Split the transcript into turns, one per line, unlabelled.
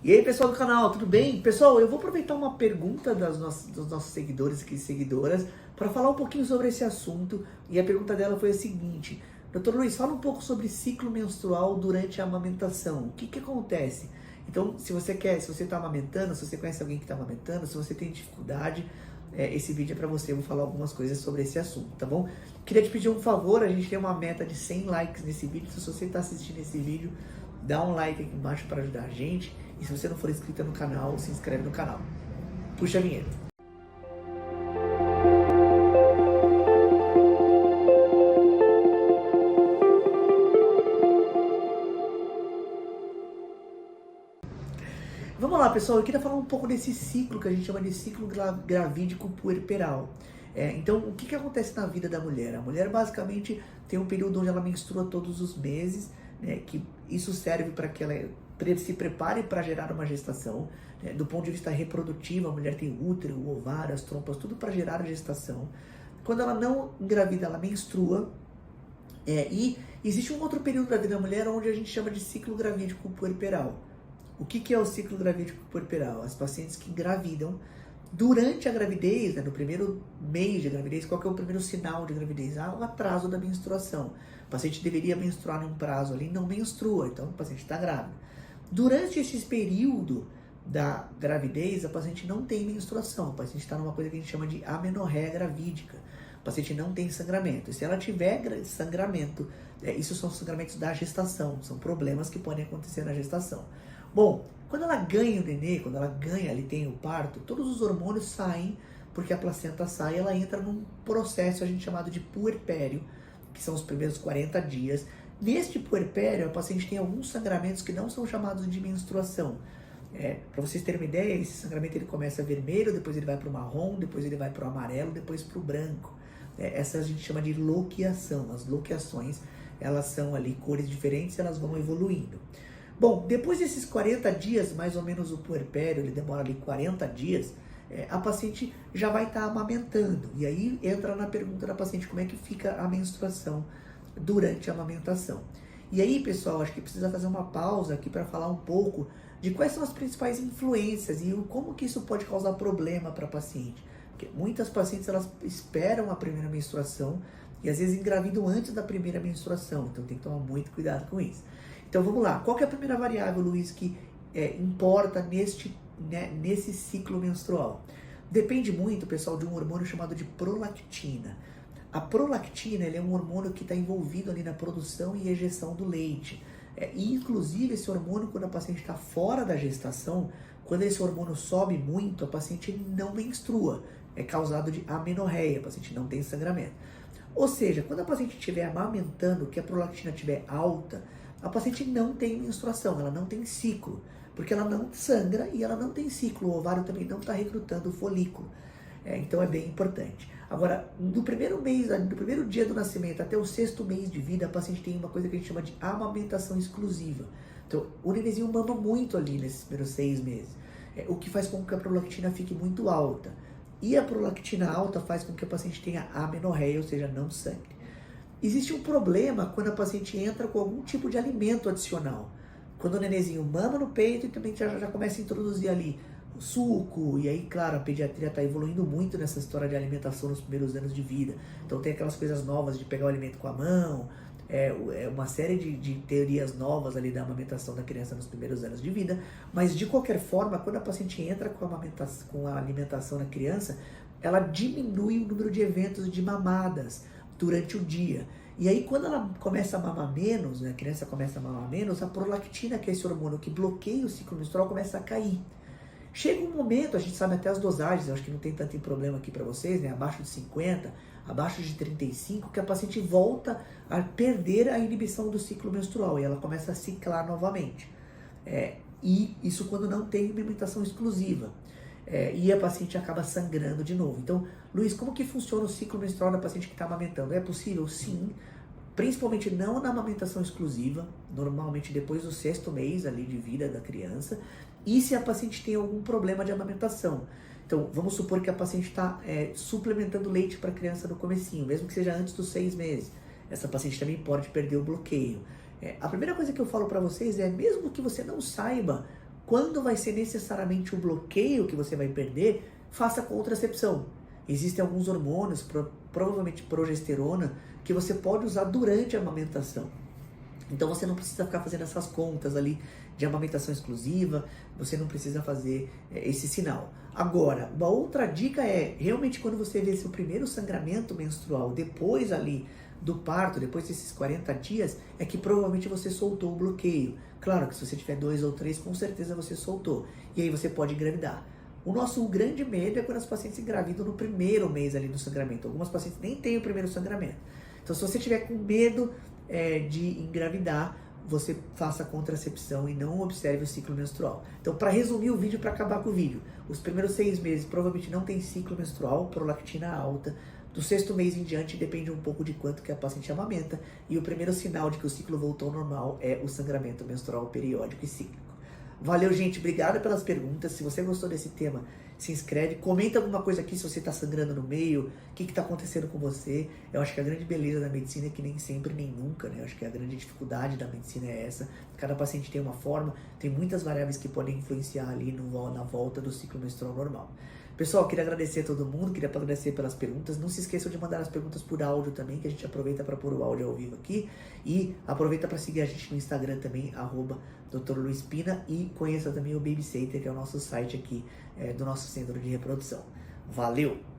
E aí, pessoal do canal, tudo bem? Pessoal, eu vou aproveitar uma pergunta dos nossos seguidores e seguidoras para falar um pouquinho sobre esse assunto. E a pergunta dela foi a seguinte: Dr. Luiz, fala um pouco sobre ciclo menstrual durante a amamentação. O que acontece? Então, se você está amamentando, se você conhece alguém que está amamentando, se você tem dificuldade, esse vídeo é para você. Eu vou falar algumas coisas sobre esse assunto, tá bom? Queria te pedir um favor, a gente tem uma meta de 100 likes nesse vídeo. Se você está assistindo esse vídeo, dá um like aqui embaixo para ajudar a gente. E se você não for inscrito no canal, se inscreve no canal. Puxa a vinheta. Vamos lá, pessoal. Eu queria falar um pouco desse ciclo que a gente chama de ciclo gravídico puerperal. Então, o que acontece na vida da mulher? A mulher basicamente tem um período onde ela menstrua todos os meses, né, que isso serve para que ela se prepare para gerar uma gestação. Do ponto de vista reprodutivo, a mulher tem o útero, o ovário, as trompas, tudo para gerar a gestação. Quando ela não engravida, ela menstrua. E existe um outro período da vida da mulher onde a gente chama de ciclo gravídico puerperal. O que é o ciclo gravídico puerperal? As pacientes que engravidam durante a gravidez, no primeiro mês de gravidez. Qual que é o primeiro sinal de gravidez? O atraso da menstruação. O paciente deveria menstruar num prazo ali, não menstrua, então o paciente está grávida. Durante esse período da gravidez, a paciente não tem menstruação, o paciente está numa coisa que a gente chama de amenorreia gravídica. O paciente não tem sangramento. E se ela tiver sangramento, isso são sangramentos da gestação, são problemas que podem acontecer na gestação. Bom, quando ela ganha o nenê, quando ela ganha, ali tem o parto, todos os hormônios saem, porque a placenta sai, ela entra num processo a gente chamado de puerpério, que são os primeiros 40 dias. Neste puerpério, a paciente tem alguns sangramentos que não são chamados de menstruação. Para vocês terem uma ideia, esse sangramento ele começa vermelho, depois ele vai para o marrom, depois ele vai para o amarelo, depois para o branco. Essa a gente chama de loquiação. As loquiações, elas são ali cores diferentes, elas vão evoluindo. Bom, depois desses 40 dias, mais ou menos o puerpério, ele demora ali 40 dias, a paciente já vai estar amamentando. E aí entra na pergunta da paciente como é que fica a menstruação durante a amamentação. E aí, pessoal, acho que precisa fazer uma pausa aqui para falar um pouco de quais são as principais influências e como que isso pode causar problema para a paciente. Porque muitas pacientes, elas esperam a primeira menstruação e às vezes engravidam antes da primeira menstruação, então tem que tomar muito cuidado com isso. Então vamos lá, qual que é a primeira variável, Luiz, que importa nesse ciclo menstrual? Depende muito, pessoal, de um hormônio chamado de prolactina. A prolactina, ele é um hormônio que está envolvido ali na produção e ejeção do leite. E inclusive esse hormônio, quando a paciente está fora da gestação, quando esse hormônio sobe muito, a paciente não menstrua. É causado de amenorreia, a paciente não tem sangramento. Ou seja, quando a paciente estiver amamentando, que a prolactina estiver alta, a paciente não tem menstruação, ela não tem ciclo, porque ela não sangra e ela não tem ciclo, o ovário também não está recrutando o folículo. Então é bem importante. Agora, do primeiro dia do nascimento até o 6º mês de vida, a paciente tem uma coisa que a gente chama de amamentação exclusiva. Então, o nenenzinho mama muito ali nesses primeiros 6 meses, o que faz com que a prolactina fique muito alta. E a prolactina alta faz com que a paciente tenha amenorreia, ou seja, não sangre. Existe um problema quando a paciente entra com algum tipo de alimento adicional. Quando o nenenzinho mama no peito e também já começa a introduzir ali o suco, e aí, claro, a pediatria está evoluindo muito nessa história de alimentação nos primeiros anos de vida. Então tem aquelas coisas novas de pegar o alimento com a mão, uma série de teorias novas ali da amamentação da criança nos primeiros anos de vida, mas de qualquer forma, quando a paciente entra com a alimentação na criança, ela diminui o número de eventos de mamadas durante o dia. E aí, quando ela começa a mamar menos, a criança começa a mamar menos, a prolactina, que é esse hormônio que bloqueia o ciclo menstrual, começa a cair. Chega um momento, a gente sabe até as dosagens, eu acho que não tem tanto problema aqui para vocês, abaixo de 50, abaixo de 35, que a paciente volta a perder a inibição do ciclo menstrual e ela começa a ciclar novamente. E isso quando não tem alimentação exclusiva. E a paciente acaba sangrando de novo. Então, Luiz, como que funciona o ciclo menstrual da paciente que está amamentando? É possível? Sim. Principalmente não na amamentação exclusiva, normalmente depois do 6º mês ali de vida da criança, e se a paciente tem algum problema de amamentação. Então, vamos supor que a paciente está suplementando leite para a criança no comecinho, mesmo que seja antes dos 6 meses. Essa paciente também pode perder o bloqueio. A primeira coisa que eu falo para vocês é, mesmo que você não saiba quando vai ser necessariamente o bloqueio que você vai perder, faça contracepção. Existem alguns hormônios, provavelmente progesterona, que você pode usar durante a amamentação. Então você não precisa ficar fazendo essas contas ali de amamentação exclusiva, você não precisa fazer esse sinal. Agora, uma outra dica é, realmente quando você vê seu primeiro sangramento menstrual, depois ali do parto, depois desses 40 dias, é que provavelmente você soltou o bloqueio. Claro que se você tiver 2 ou 3, com certeza você soltou. E aí você pode engravidar. O nosso grande medo é quando as pacientes engravidam no primeiro mês ali do sangramento. Algumas pacientes nem têm o primeiro sangramento. Então se você tiver com medo de engravidar, você faça a contracepção e não observe o ciclo menstrual. Então, para resumir o vídeo, para acabar com o vídeo, os primeiros 6 meses provavelmente não tem ciclo menstrual, prolactina alta. Do 6º mês em diante depende um pouco de quanto que a paciente amamenta, e o primeiro sinal de que o ciclo voltou ao normal é o sangramento menstrual periódico e cíclico. Valeu, gente, obrigado pelas perguntas. Se você gostou desse tema, se inscreve, comenta alguma coisa aqui se você está sangrando no meio, o que está acontecendo com você. Eu acho que a grande beleza da medicina é que nem sempre, nem nunca, né? Eu acho que a grande dificuldade da medicina é essa. Cada paciente tem uma forma, tem muitas variáveis que podem influenciar ali na volta do ciclo menstrual normal. Pessoal, queria agradecer a todo mundo, queria agradecer pelas perguntas. Não se esqueçam de mandar as perguntas por áudio também, que a gente aproveita para pôr o áudio ao vivo aqui. E aproveita para seguir a gente no Instagram também, @Dr. Luiz Pina, e conheça também o Baby Center, que é o nosso site aqui do nosso centro de reprodução. Valeu!